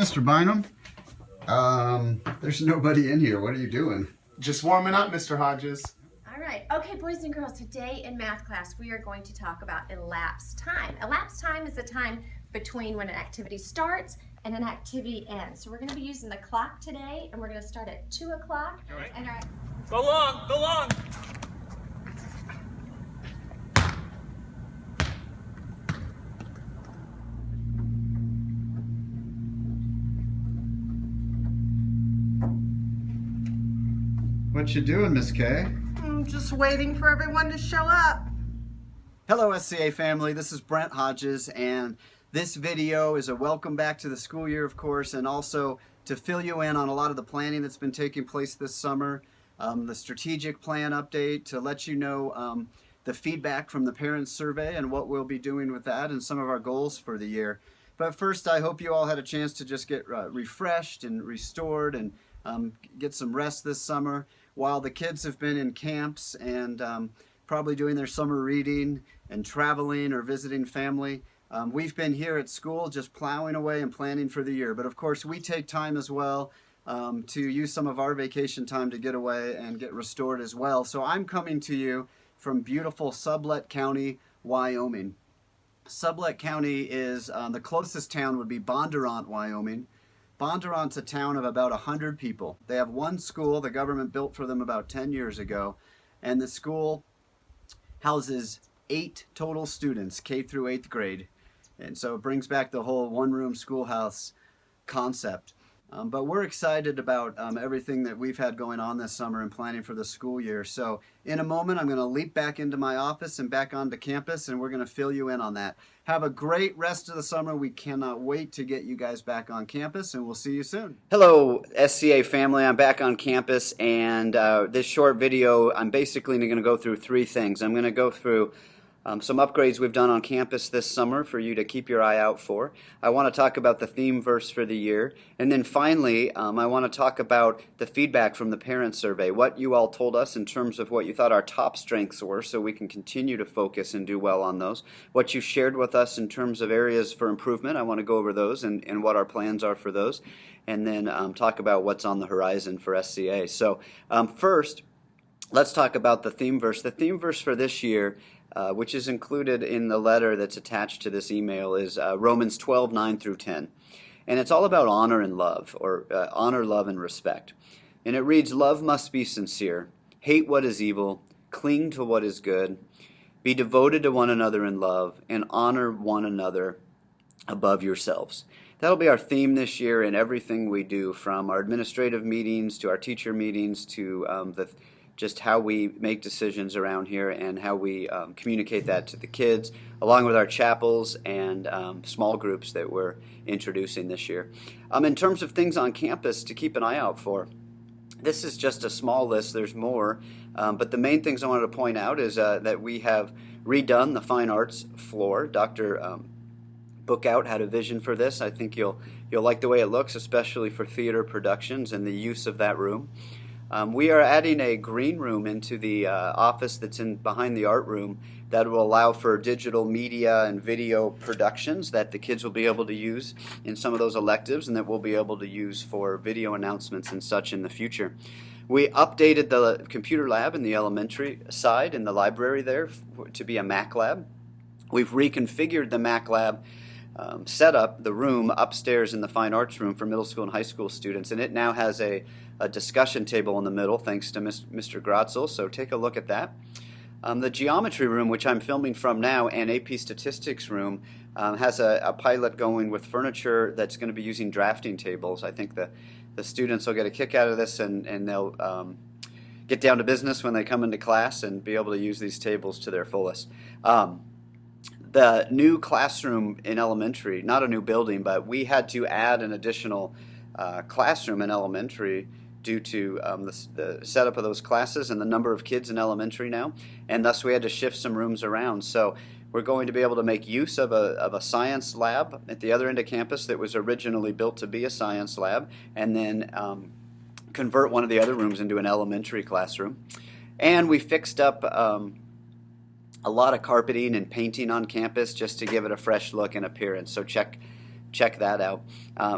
Mr. Bynum. There's nobody in here. What are you doing? Just warming up, Mr. Hodges. All right. Okay, boys and girls, today in math class we are going to talk about elapsed time. Elapsed time is the time between when an activity starts and an activity ends. So we're going to be using the clock today, and we're going to start at 2 o'clock. All right. And Go long, go long. What you doing, Miss Kay? I'm just waiting for everyone to show up. Hello SCA family, this is Brent Hodges, and this video is a welcome back to the school year, of course, and also to fill you in on a lot of the planning that's been taking place this summer, the strategic plan update, to let you know the feedback from the parents survey and what we'll be doing with that and some of our goals for the year. But first, I hope you all had a chance to just get refreshed and restored and get some rest this summer while the kids have been in camps and probably doing their summer reading and traveling or visiting family. We've been here at school just plowing away and planning for the year. But of course, we take time as well to use some of our vacation time to get away and get restored as well. So I'm coming to you from beautiful Sublette County, Wyoming. Sublette County is, the closest town would be Bondurant, Wyoming. Bondurant's a town of about 100 people. They have one school the government built for them about 10 years ago, and the school houses 8 total students, K through 8th grade. And so it brings back the whole one-room schoolhouse concept. But we're excited about everything that we've had going on this summer and planning for the school year. So in a moment, I'm going to leap back into my office and back onto campus, and we're going to fill you in on that. Have a great rest of the summer. We cannot wait to get you guys back on campus, and we'll see you soon. Hello, SCA family. I'm back on campus, and this short video, I'm basically going to go through 3 things. I'm going to go through some upgrades we've done on campus this summer for you to keep your eye out for. I want to talk about the theme verse for the year. And then finally, I want to talk about the feedback from the parent survey, what you all told us in terms of what you thought our top strengths were so we can continue to focus and do well on those. What you shared with us in terms of areas for improvement, I want to go over those and what our plans are for those. And then talk about what's on the horizon for SCA. So first, let's talk about the theme verse. The theme verse for this year, which is included in the letter that's attached to this email, is Romans 12:9 through 10. And it's all about honor and love, or honor, love, and respect. And it reads, "Love must be sincere, hate what is evil, cling to what is good, be devoted to one another in love, and honor one another above yourselves." That'll be our theme this year in everything we do, from our administrative meetings to our teacher meetings to just how we make decisions around here and how we communicate that to the kids, along with our chapels and small groups that we're introducing this year. In terms of things on campus to keep an eye out for, this is just a small list. There's more, but the main things I wanted to point out is that we have redone the fine arts floor. Dr. Bookout had a vision for this. I think you'll like the way it looks, especially for theater productions and the use of that room. We are adding a green room into the office that's behind the art room that will allow for digital media and video productions that the kids will be able to use in some of those electives and that we'll be able to use for video announcements and such in the future. We updated the computer lab in the elementary side in the library there to be a Mac lab. We've reconfigured the Mac lab set up the room upstairs in the fine arts room for middle school and high school students, and it now has a discussion table in the middle thanks to Mr. Grotzel, so take a look at that. The geometry room, which I'm filming from now, and AP statistics room has a pilot going with furniture that's going to be using drafting tables. I think the students will get a kick out of this, and they'll get down to business when they come into class and be able to use these tables to their fullest. The new classroom in elementary, not a new building, but we had to add an additional classroom in elementary due to the setup of those classes and the number of kids in elementary now, and thus we had to shift some rooms around. So we're going to be able to make use of a science lab at the other end of campus that was originally built to be a science lab, and then convert one of the other rooms into an elementary classroom. And we fixed up a lot of carpeting and painting on campus just to give it a fresh look and appearance. So check check that out.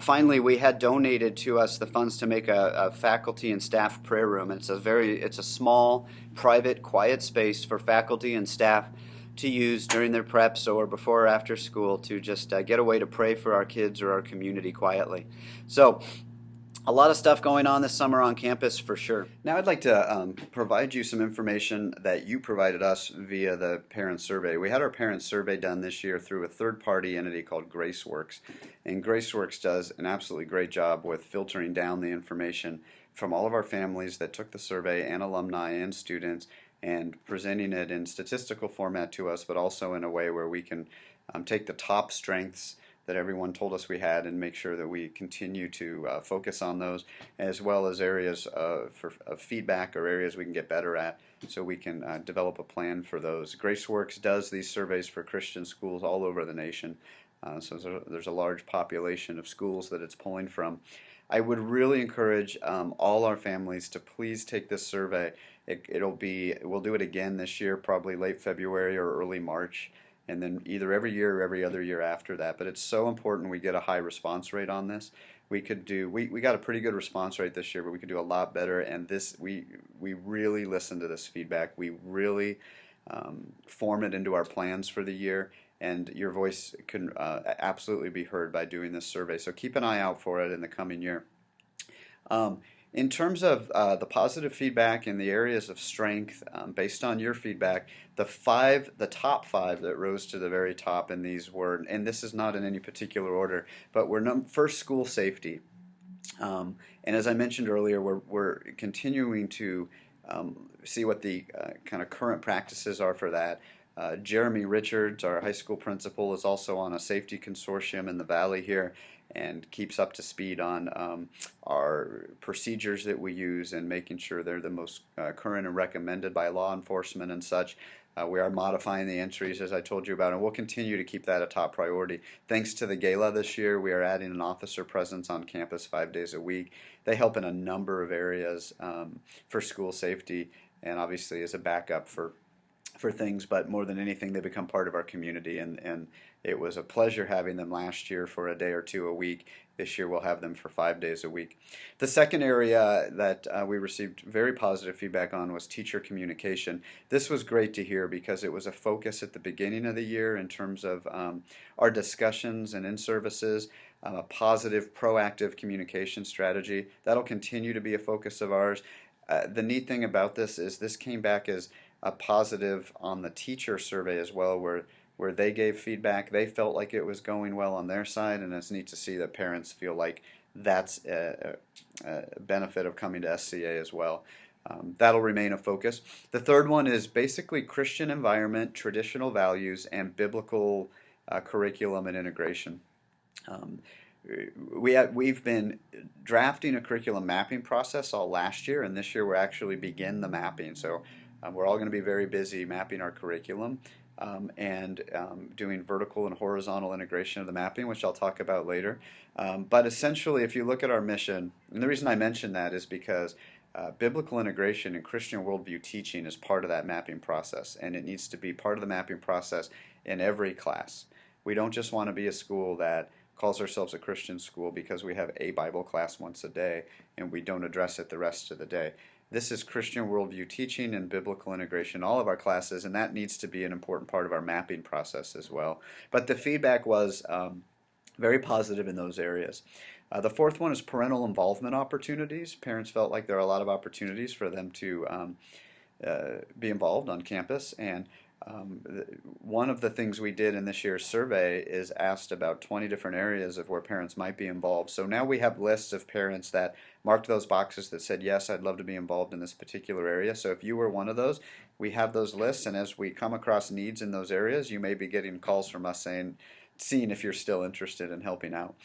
Finally, we had donated to us the funds to make a faculty and staff prayer room. It's a small, private, quiet space for faculty and staff to use during their preps or before or after school to just get away to pray for our kids or our community quietly. So a lot of stuff going on this summer on campus for sure. Now I'd like to provide you some information that you provided us via the parent survey. We had our parent survey done this year through a third-party entity called GraceWorks. And GraceWorks does an absolutely great job with filtering down the information from all of our families that took the survey and alumni and students and presenting it in statistical format to us, but also in a way where we can take the top strengths that everyone told us we had and make sure that we continue to focus on those, as well as areas of feedback or areas we can get better at, so we can develop a plan for those. GraceWorks does these surveys for Christian schools all over the nation, so there's a large population of schools that it's pulling from. I would really encourage all our families to please take this survey. We'll do it again this year, probably late February or early March, and then either every year or every other year after that. But it's so important we get a high response rate on this. We got a pretty good response rate this year, but we could do a lot better. And we really listen to this feedback. We really form it into our plans for the year. And your voice can absolutely be heard by doing this survey. So keep an eye out for it in the coming year. In terms of the positive feedback in the areas of strength, based on your feedback, the top five that rose to the very top in these were, and this is not in any particular order, but we're first, school safety. And as I mentioned earlier, we're continuing to see what the kind of current practices are for that. Jeremy Richards, our high school principal, is also on a safety consortium in the Valley here and keeps up to speed on our procedures that we use and making sure they're the most current and recommended by law enforcement and such. We are modifying the entries, as I told you about, and we'll continue to keep that a top priority. Thanks to the gala this year, we are adding an officer presence on campus 5 days a week. They help in a number of areas for school safety, and obviously as a backup for things, but more than anything, they become part of our community, and it was a pleasure having them last year for a day or two a week. This year we'll have them for 5 days a week. The second area that we received very positive feedback on was teacher communication. This was great to hear because it was a focus at the beginning of the year in terms of our discussions and in-services, a positive, proactive communication strategy. That'll continue to be a focus of ours. The neat thing about this is this came back as a positive on the teacher survey as well, where they gave feedback. They felt like it was going well on their side, and it's neat to see that parents feel like that's a benefit of coming to SCA as well. That'll remain a focus. The third one is basically Christian environment, traditional values, and biblical curriculum and integration. We've been drafting a curriculum mapping process all last year, and this year we're actually begin the mapping. So we're all going to be very busy mapping our curriculum and doing vertical and horizontal integration of the mapping, which I'll talk about later. But essentially, if you look at our mission, and the reason I mention that is because biblical integration and Christian worldview teaching is part of that mapping process, and it needs to be part of the mapping process in every class. We don't just want to be a school that calls ourselves a Christian school because we have a Bible class once a day and we don't address it the rest of the day. This is Christian worldview teaching and biblical integration, all of our classes, and that needs to be an important part of our mapping process as well. But the feedback was very positive in those areas. The fourth one is parental involvement opportunities. Parents felt like there are a lot of opportunities for them to be involved on campus, and one of the things we did in this year's survey is asked about 20 different areas of where parents might be involved. So now we have lists of parents that marked those boxes that said, yes, I'd love to be involved in this particular area. So if you were one of those, we have those lists, and as we come across needs in those areas, you may be getting calls from us seeing if you're still interested in helping out.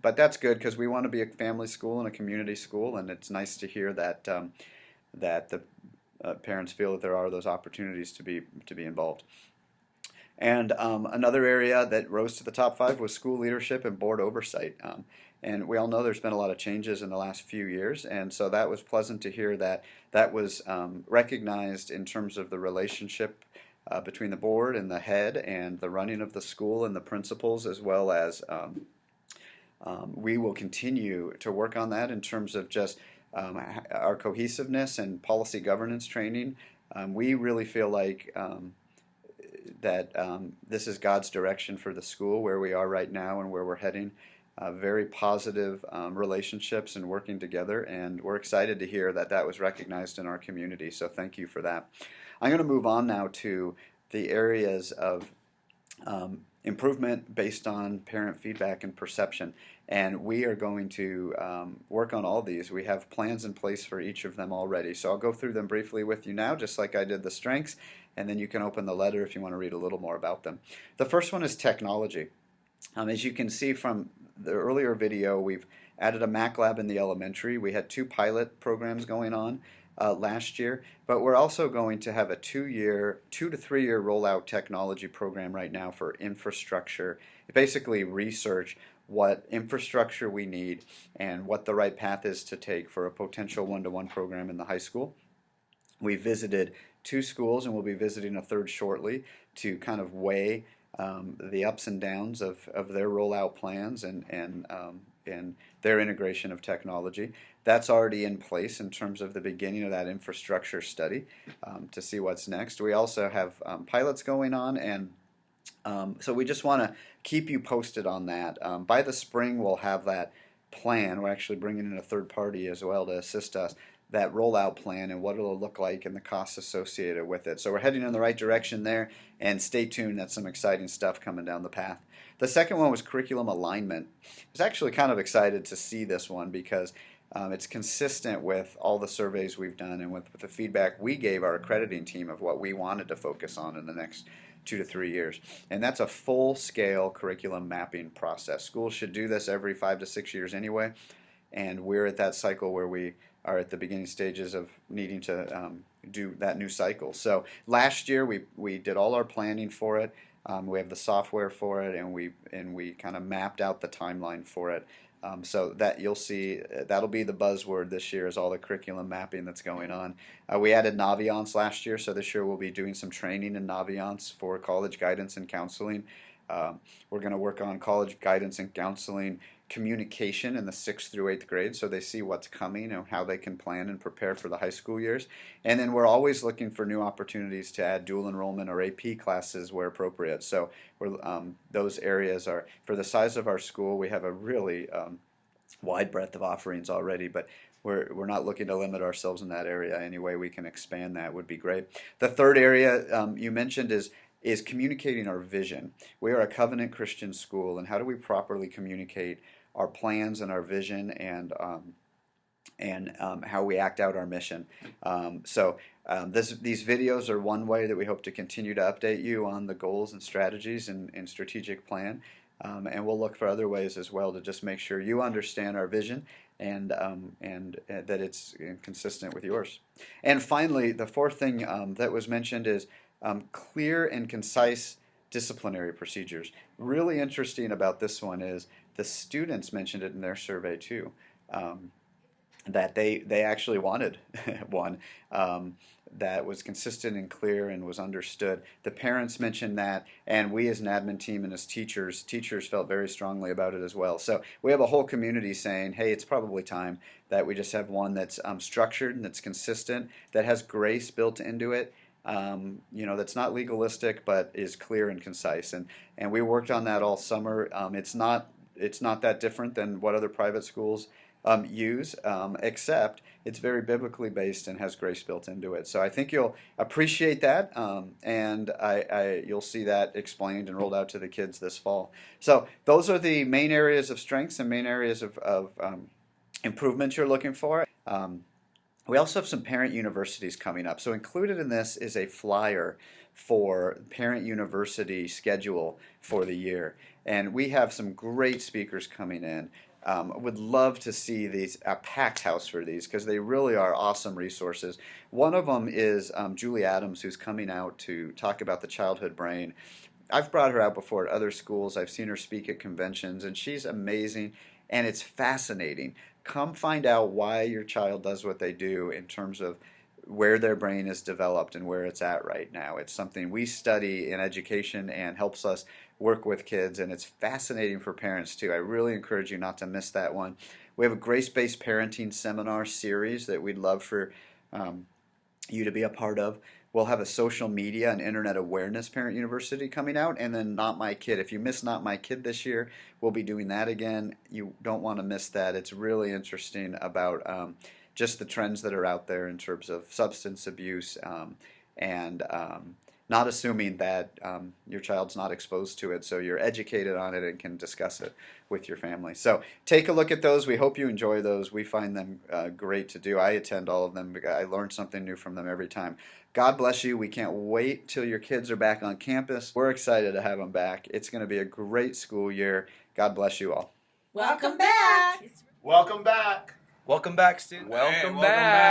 But that's good because we want to be a family school and a community school, and it's nice to hear that that the parents feel that there are those opportunities to be involved. And another area that rose to the top 5 was school leadership and board oversight. And we all know there's been a lot of changes in the last few years, and so that was pleasant to hear that was recognized in terms of the relationship between the board and the head and the running of the school and the principals, as well as we will continue to work on that in terms of just our cohesiveness and policy governance training. We really feel like that this is God's direction for the school, where we are right now and where we're heading. Very positive relationships and working together, and we're excited to hear that that was recognized in our community, so thank you for that. I'm going to move on now to the areas of improvement based on parent feedback and perception, and we are going to work on all these. We have plans in place for each of them already, so I'll go through them briefly with you now, just like I did the strengths, and then you can open the letter if you want to read a little more about them. The first one is technology. As you can see from the earlier video, we've added a Mac lab in the elementary. We had 2 pilot programs going on last year, but we're also going to have a 2 to 3 year rollout technology program right now for infrastructure. Basically research what infrastructure we need and what the right path is to take for a potential one-to-one program in the high school. We visited 2 schools, and we'll be visiting a third shortly to kind of weigh the ups and downs of their rollout plans and their integration of technology. That's already in place in terms of the beginning of that infrastructure study to see what's next. We also have pilots going on, and so we just want to keep you posted on that. By the spring, we'll have that plan. We're actually bringing in a third party as well to assist us, that rollout plan and what it'll look like and the costs associated with it. So we're heading in the right direction there, and stay tuned. That's some exciting stuff coming down the path. The second one was curriculum alignment. I was actually kind of excited to see this one because it's consistent with all the surveys we've done and with the feedback we gave our accrediting team of what we wanted to focus on in the next 2 to 3 years. And that's a full-scale curriculum mapping process. Schools should do this every 5 to 6 years anyway, and we're at that cycle where we are at the beginning stages of needing to do that new cycle. So last year we did all our planning for it. We have the software for it, and we kind of mapped out the timeline for it. So that you'll see, that'll be the buzzword this year, is all the curriculum mapping that's going on. We added Naviance last year, so this year we'll be doing some training in Naviance for college guidance and counseling. We're going to work on college guidance and counseling communication in the 6th through 8th grade, so they see what's coming and how they can plan and prepare for the high school years. And then we're always looking for new opportunities to add dual enrollment or AP classes where appropriate. So those areas are, for the size of our school, we have a really wide breadth of offerings already, but we're not looking to limit ourselves in that area. Any way we can expand that would be great. The third area you mentioned is communicating our vision. We are a covenant Christian school, and how do we properly communicate our plans and our vision and how we act out our mission. These videos are one way that we hope to continue to update you on the goals and strategies and strategic plan. And we'll look for other ways as well to just make sure you understand our vision and that it's consistent with yours. And finally, the fourth thing that was mentioned is clear and concise disciplinary procedures. Really interesting about this one is the students mentioned it in their survey too, that they actually wanted one that was consistent and clear and was understood. The parents mentioned that, and we as an admin team and as teachers felt very strongly about it as well. So we have a whole community saying, hey, it's probably time that we just have one that's structured and that's consistent, that has grace built into it, that's not legalistic but is clear and concise. And we worked on that all summer. It's not that different than what other private schools use, except it's very biblically based and has grace built into it. So I think you'll appreciate that, and you'll see that explained and rolled out to the kids this fall. So those are the main areas of strengths and main areas of improvements you're looking for. We also have some parent universities coming up. So included in this is a flyer for parent university schedule for the year. And we have some great speakers coming in. Would love to see these, a packed house for these, because they really are awesome resources. One of them is Julie Adams, who's coming out to talk about the childhood brain. I've brought her out before at other schools. I've seen her speak at conventions, and she's amazing, and it's fascinating. Come find out why your child does what they do in terms of where their brain is developed and where it's at right now. It's something we study in education and helps us work with kids, and it's fascinating for parents too. I really encourage you not to miss that one. We have a grace-based parenting seminar series that we'd love for you to be a part of. We'll have a social media and internet awareness parent university coming out, and then Not My Kid. If you missed Not My Kid this year, we'll be doing that again. You don't want to miss that. It's really interesting about just the trends that are out there in terms of substance abuse and not assuming that your child's not exposed to it, so you're educated on it and can discuss it with your family. So take a look at those. We hope you enjoy those. We find them great to do. I attend all of them. I learn something new from them every time. God bless you. We can't wait till your kids are back on campus. We're excited to have them back. It's going to be a great school year. God bless you all. Welcome back. Welcome back. Welcome back, students. Welcome back.